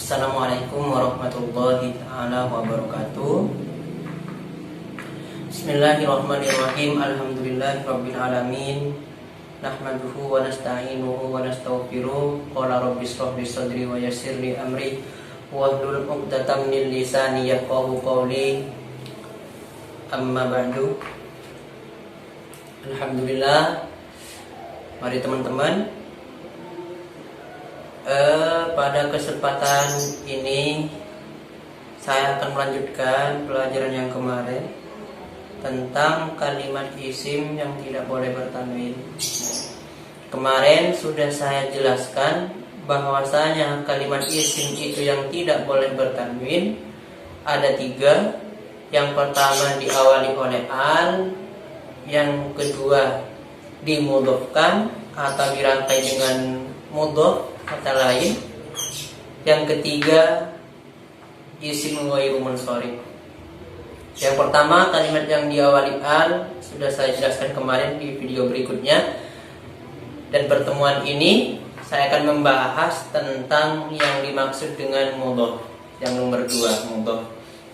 Assalamualaikum warahmatullahi ta'ala wabarakatuh. Bismillahirrahmanirrahim. Alhamdulillahirabbil alamin. Nahmaduhu wa nasta'inuhu wa nastaghfiruh. Qala rabbis shrah li sadri wa yassir li amri wahlul 'uqdatam min lisani yafqahu qawli. Amma ba'du. Alhamdulillah. Mari teman-teman, pada kesempatan ini saya akan melanjutkan pelajaran yang kemarin tentang kalimat isim yang tidak boleh bertanwin. Kemarin sudah saya jelaskan bahwasanya kalimat isim itu yang tidak boleh bertanwin ada 3. Yang pertama diawali oleh al, yang kedua dimudhofkan atau dirangkai dengan mudhof kata lain, yang ketiga isim ghairu munsharif. Yang pertama kalimat yang diawali al sudah saya jelaskan kemarin di video berikutnya, dan pertemuan ini saya akan membahas tentang yang dimaksud dengan mudhof. Yang nomor 2, mudhof,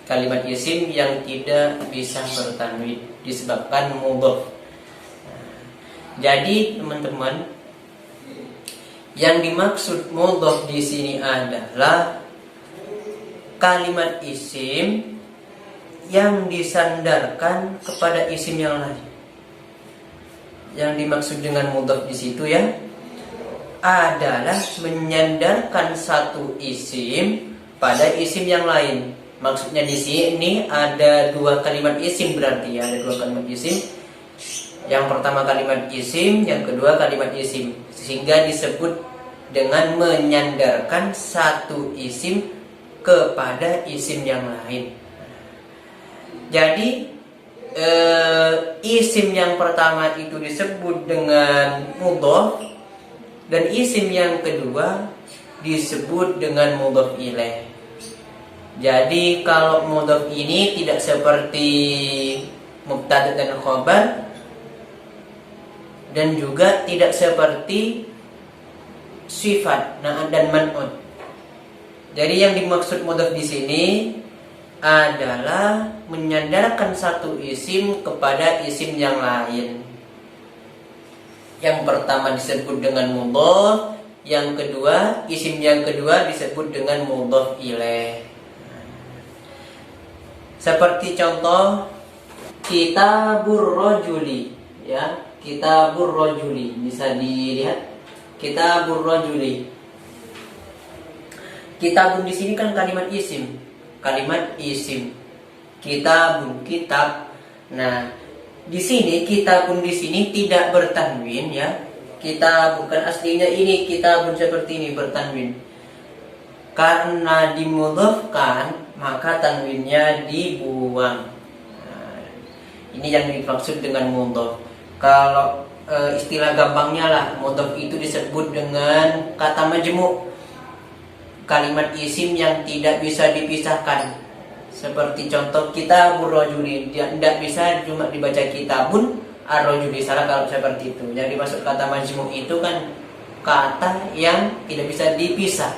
kalimat isim yang tidak bisa bertanwin disebabkan mudhof. Jadi teman-teman, yang dimaksud mudhof di sini adalah kalimat isim yang disandarkan kepada isim yang lain. Yang dimaksud dengan mudhof di situ ya adalah menyandarkan satu isim pada isim yang lain. Maksudnya di sini ada 2 kalimat isim, berarti ada 2 kalimat isim. Yang pertama kalimat isim, yang kedua kalimat isim, sehingga disebut dengan menyandarkan satu isim kepada isim yang lain. Jadi isim yang pertama itu disebut dengan mudhof, dan isim yang kedua disebut dengan mudhof ilaih. Jadi kalau mudhof ini tidak seperti mubtada dan khobar, dan juga tidak seperti sifat na'at dan man'ut. Jadi yang dimaksud mudhof di sini adalah menyandarkan satu isim kepada isim yang lain. Yang pertama disebut dengan mudhof, yang kedua isim yang kedua disebut dengan mudhof ilaih. Seperti contoh kitabur rajuli, ya, kitabur rajuli bisa dilihat. Kitabur rajuli. Kitabun di sini kan kalimat isim. Kalimat isim. Kitabun, kitab. Nah, di sini kitabun di sini tidak bertanwin ya. Kita bukan aslinya ini kitabun seperti ini bertanwin. Karena dimudhofkan, maka tanwinnya dibuang. Nah, ini yang dimaksud dengan mudhof. Kalau istilah gampangnya lah, mudhof itu disebut dengan kata majmu', kalimat isim yang tidak bisa dipisahkan. Seperti contoh kitabur rajuli, tidak bisa cuma dibaca kitabun ar-rajuli, salah kalau seperti itu. Yang dimaksud kata majmu' itu kan kata yang tidak bisa dipisah,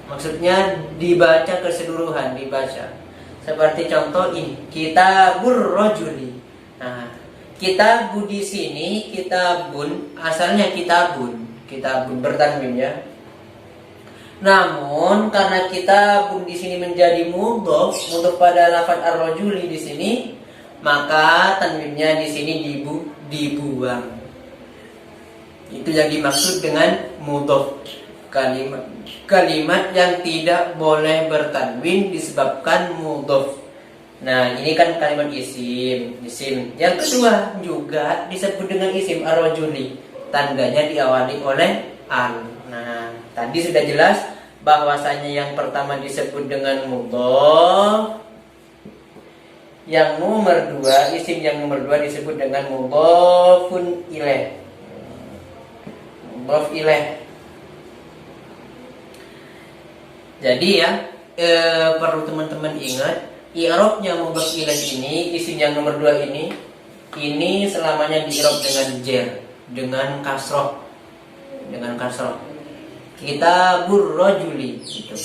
maksudnya dibaca keseluruhan, dibaca. Seperti contoh ini, kitabur rajuli. Nah, kitabu di sini, kitabun asalnya kitabun bertanwin ya. Namun karena kitabun di sini menjadi mudhof pada lafaz ar-rajuli di sini, maka tanwinnya di sini dibuang. Itu yang dimaksud dengan mudhof. Kalimat yang tidak boleh bertanwin disebabkan mudhof. Nah, ini kan kalimat isim. Yang kedua juga disebut dengan isim ar-rajuli. Tandanya diawali oleh al. Nah, tadi sudah jelas bahwasanya yang pertama disebut dengan mudhof. Yang nomor 2, isim yang nomor 2 disebut dengan mudhofun ilaih. Mudhof ilaih. Jadi ya, perlu teman-teman ingat, i'rabnya mudhof ilaih ini, isim yang nomor 2 ini selamanya di i'rab dengan jer, dengan kasroh. kitabur rojuli gitu.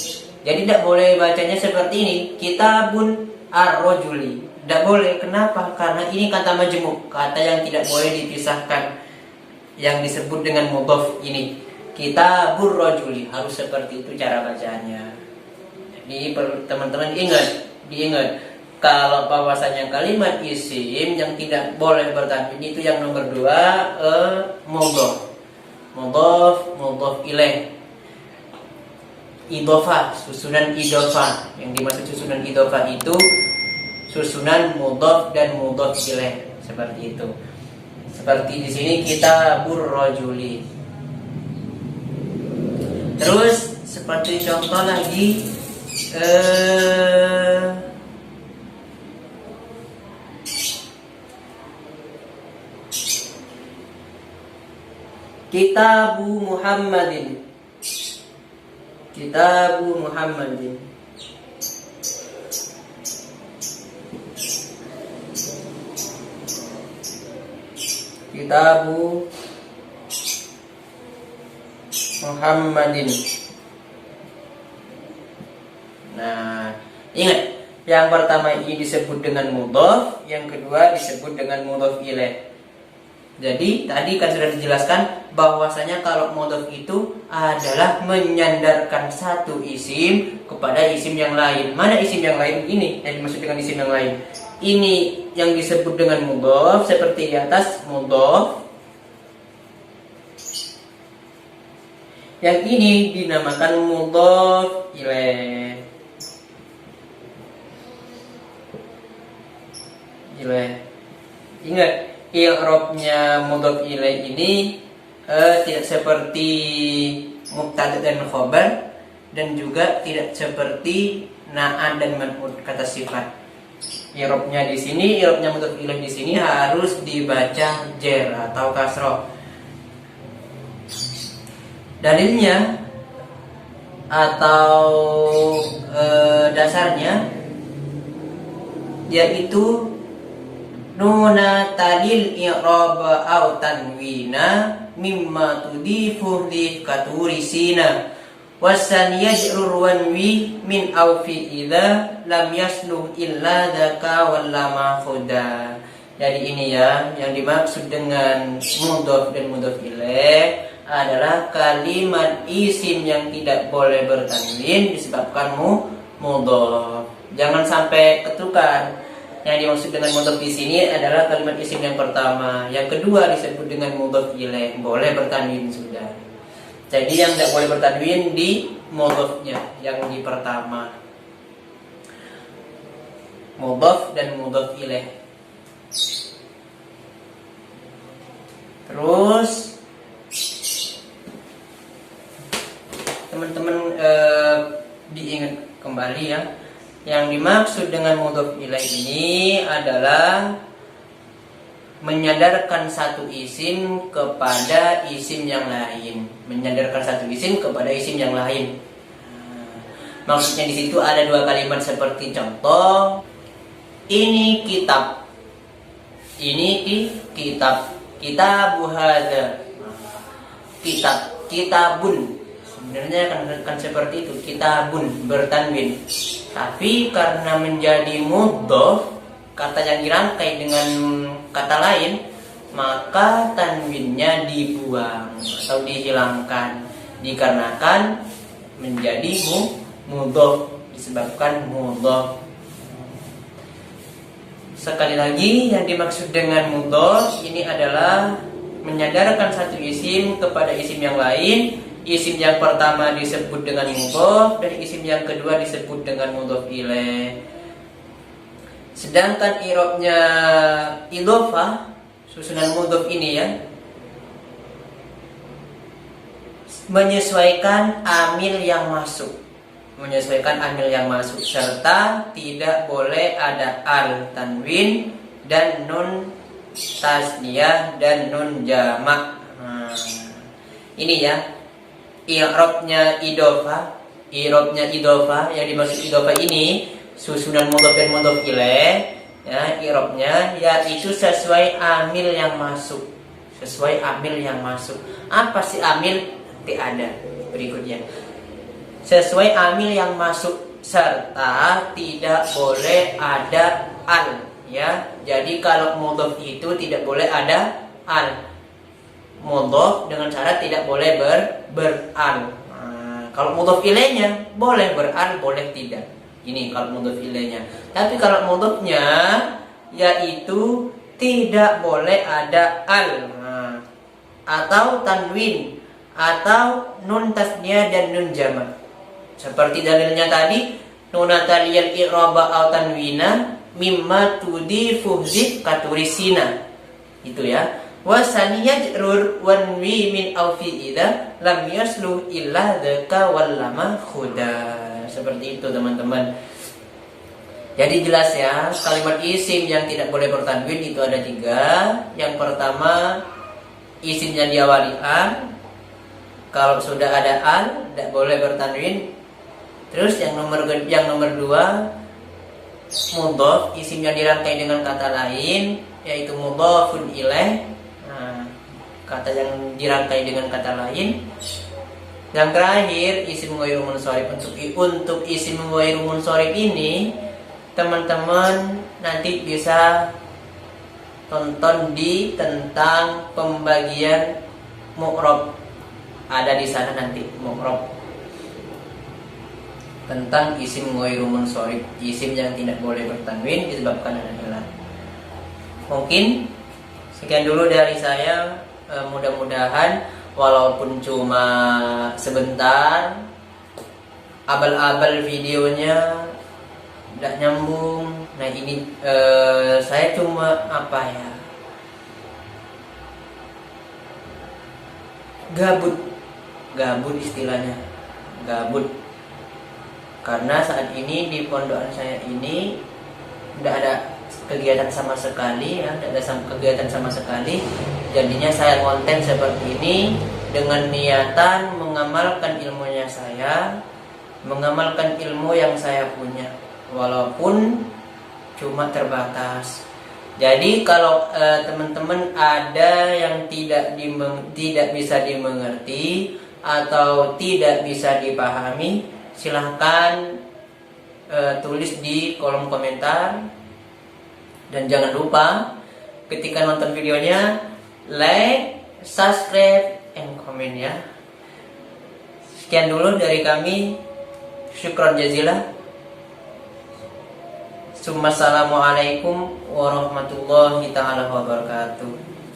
Jadi tidak boleh bacanya seperti ini, kitabun ar-rojuli. Tidak boleh. Kenapa? Karena ini kata majmuk, kata yang tidak boleh dipisahkan, yang disebut dengan mudhaf ini. Kitabur rojuli, harus seperti itu cara bacanya. Jadi teman-teman diingat kalau bahwasanya kalimat isim yang tidak boleh bertanwin itu yang nomor 2 mudhaf ilaih. Idhofah, susunan idhofah. Yang dimaksud susunan idhofah itu susunan mudhaf dan mudhaf ilaih, seperti itu. Seperti di sini kitabur rajuli. Terus seperti contoh lagi Kitabu Muhammadin. Kitabu Muhammadin. Kitabu Muhammadin. Nah, ingat, yang pertama ini disebut dengan mudhaf, yang kedua disebut dengan mudhaf ilaih. Jadi tadi kan sudah dijelaskan bahwasanya kalau mudhaf itu adalah menyandarkan satu isim kepada isim yang lain. Mana isim yang lain ini? Yang dimaksud dengan isim yang lain. Ini yang disebut dengan mudhaf seperti di atas mudhaf. Yang ini dinamakan mudhaf ilaih. Ingat, i'rabnya mudhaf ilaih ini tidak seperti mubtada dan khabar, dan juga tidak seperti na'at dan man'ut kata sifat. I'rabnya di sini, i'rabnya mudhaf ilaih di sini harus dibaca jer atau kasroh. Dalilnya atau dasarnya yaitu nuna talil i'rab au tanwina mimma tudifu li katurisina wasan yajrur wanwi min au fi idza lam yasluh illa dzaka wal lama khuda. Jadi ini ya yang dimaksud dengan mudhaf dan mudhaf ilaih adalah kalimat isim yang tidak boleh bertanwin disebabkan mudhaf. Jangan sampai ketukar. Yang dimaksud dengan mudhaf di sini adalah kalimat isim yang pertama. Yang kedua disebut dengan mudhaf ilaih, boleh bertanwin sudah. Jadi yang tidak boleh bertanwin di mudhafnya, yang di pertama. Mudhaf dan mudhaf ilaih. Terus teman-teman diingat kembali ya. Yang dimaksud dengan mudhaf ilaih ini adalah menyandarkan satu isim kepada isim yang lain. Menyandarkan satu isim kepada isim yang lain. Maksudnya di situ ada dua kalimat seperti contoh. Ini kitab. Ini kitab. Kitabu hadza. Kitab. Kitabun. Sebenarnya kan seperti itu, kitabun bertanwin. Tapi karena menjadi mudhaf, kata yang dirangkai dengan kata lain, maka tanwinnya dibuang atau dihilangkan dikarenakan menjadi mudhaf, disebabkan mudhaf. Sekali lagi, yang dimaksud dengan mudhaf ini adalah menyandarkan satu isim kepada isim yang lain. Isim yang pertama disebut dengan mudhaf dan isim yang kedua disebut dengan mudhaf ilaih. Sedangkan i'rabnya idhofah, susunan mudhaf ini ya, menyesuaikan amil yang masuk. Menyesuaikan amil yang masuk serta tidak boleh ada al tanwin dan nun tasniyah dan nun jamak. Ini ya i'rabnya idhofah. I'rabnya idhofah, yang dimaksud idhofah ini susunan mudhaf dan mudhaf ilaih ya, i'rabnya yaitu sesuai amil yang masuk. Sesuai amil yang masuk. Apa sih amil? Tidak ada. berikutnya. Sesuai amil yang masuk serta tidak boleh ada al, ya. Jadi kalau mudhof itu tidak boleh ada al. Mudhof dengan syarat tidak boleh beral. Nah, kalau mudhof ilaihnya boleh beral, boleh tidak. Ini kalau mudhof ilaihnya. Tapi kalau mudhofnya yaitu tidak boleh ada al, atau tanwin, atau nun tasniyah dan nun jamak. Seperti dalilnya tadi, nunataliyal i'raba aw tanwina mimma tudifu dzif katurisina. Itu ya. Wa saniyajrur wanwi min aw fi idza lam yaslu illa dzaka wal lama khuda. Seperti itu teman-teman. Jadi jelas ya, kalimat isim yang tidak boleh bertanwin itu ada 3. Yang pertama, isimnya diawali an. Kalau sudah ada an, tidak boleh bertanwin. Terus yang nomor 2, mudhof, isimnya dirangkai dengan kata lain, yaitu mudhofun ilaih. Nah, kata yang dirangkai dengan kata lain. Yang terakhir, isim ghairu munsharif. Untuk isim ghairu munsharif ini, teman-teman nanti bisa tonton di tentang pembagian mu'rab. Ada di sana nanti mu'rab tentang isim ghairu munsharif, isim yang tidak boleh bertanwin disebabkan adalah. Mungkin sekian dulu dari saya. Mudah-mudahan walaupun cuma sebentar, abal-abal videonya tidak nyambung. Nah ini saya cuma gabut istilahnya, gabut. Karena saat ini di pondokan saya ini tidak ada kegiatan sama sekali, ya, tidak ada kegiatan sama sekali. Jadinya saya konten seperti ini dengan niatan mengamalkan ilmunya saya, mengamalkan ilmu yang saya punya, walaupun cuma terbatas. Jadi kalau teman-teman ada yang tidak bisa dimengerti atau tidak bisa dipahami, silahkan tulis di kolom komentar. Dan jangan lupa ketika nonton videonya, like, subscribe, and comment ya. Sekian dulu dari kami. Syukran jazilah. Assalamualaikum warahmatullahi taala wabarakatuh.